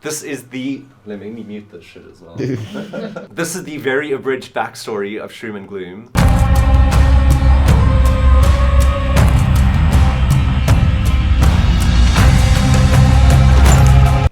This is the... Let me mute this shit as well. This is the very abridged backstory of Shroom and Gloom.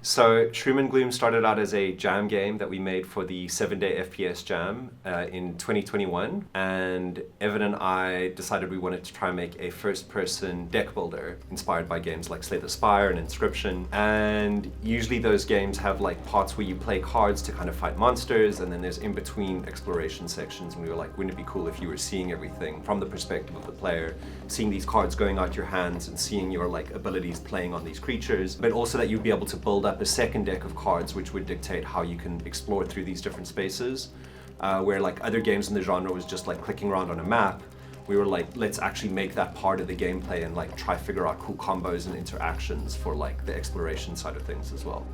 So Shroom and Gloom started out as a jam game that we made for the 7-day FPS jam in 2021, and Evan and I decided we wanted to try and make a first-person deck builder inspired by games like Slay the Spire and Inscription. And usually those games have like parts where you play cards to kind of fight monsters, and then there's in-between exploration sections, and we were like, wouldn't it be cool if you were seeing everything from the perspective of the player, seeing these cards going out your hands and seeing your like abilities playing on these creatures, but also that you'd be able to build up a second deck of cards which would dictate how you can explore through these different spaces. Where like other games in the genre was just like clicking around on a map, we were like, let's actually make that part of the gameplay and like try figure out cool combos and interactions for like the exploration side of things as well.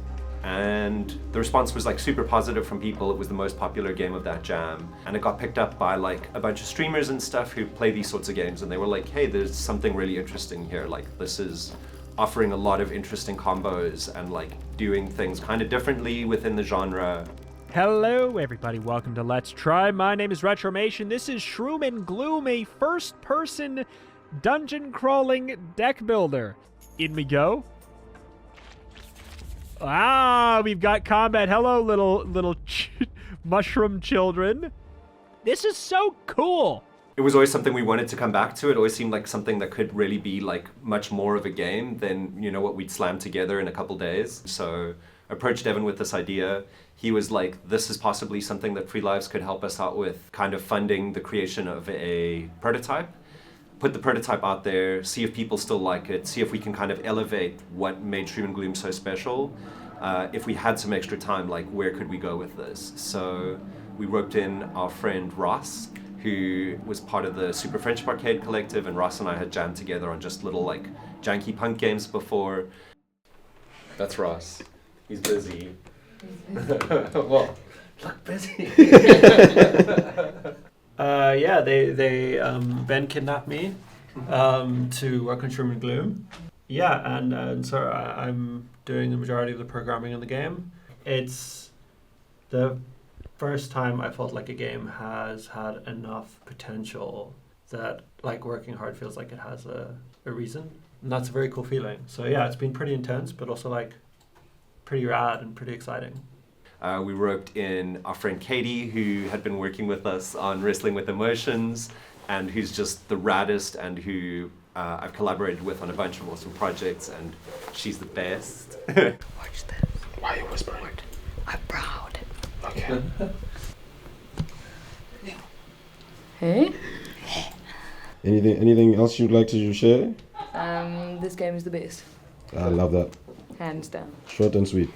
And the response was like super positive from people. It was the most popular game of that jam, and it got picked up by like a bunch of streamers and stuff who play these sorts of games, and they were like, hey, there's something really interesting here. Like, this is offering a lot of interesting combos and like doing things kind of differently within the genre. Hello everybody, welcome to Let's Try. My name is Retromation. This is Shroom and Gloom, a first-person dungeon crawling deck builder. In we go. Ah, we've got combat. Hello, little mushroom children. This is so cool. It was always something we wanted to come back to. It always seemed like something that could really be like much more of a game than, you know, what we'd slam together in a couple days. So I approached Evan with this idea. He was like, this is possibly something that Free Lives could help us out with, kind of funding the creation of a prototype. Put the prototype out there, see if people still like it, see if we can kind of elevate what made Shroom and Gloom so special. If we had some extra time, like, where could we go with this? So we roped in our friend Ross, who was part of the Super Friendship Arcade Collective, and Ross and I had jammed together on just little like janky punk games before. That's Ross. He's busy. Well, look busy. Yeah, they Ben kidnapped me to work on Shroom and Gloom. Yeah, and so I'm doing the majority of the programming in the game. It's the first time I felt like a game has had enough potential that like working hard feels like it has a reason. And that's a very cool feeling. So yeah, it's been pretty intense, but also like pretty rad and pretty exciting. We roped in our friend Katie, who had been working with us on Wrestling with Emotions, and who's just the raddest, and who I've collaborated with on a bunch of awesome projects, and she's the best. Watch this. Why are you whispering? I'm proud. Okay. Hey? Anything else you'd like to share? This game is the best. I love that. Hands down. Short and sweet.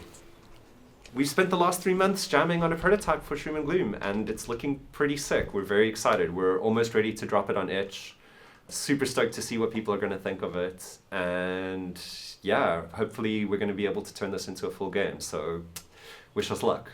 We've spent the last 3 months jamming on a prototype for Shroom and Gloom, and it's looking pretty sick. We're very excited. We're almost ready to drop it on itch. Super stoked to see what people are going to think of it. And yeah, hopefully we're going to be able to turn this into a full game. So wish us luck.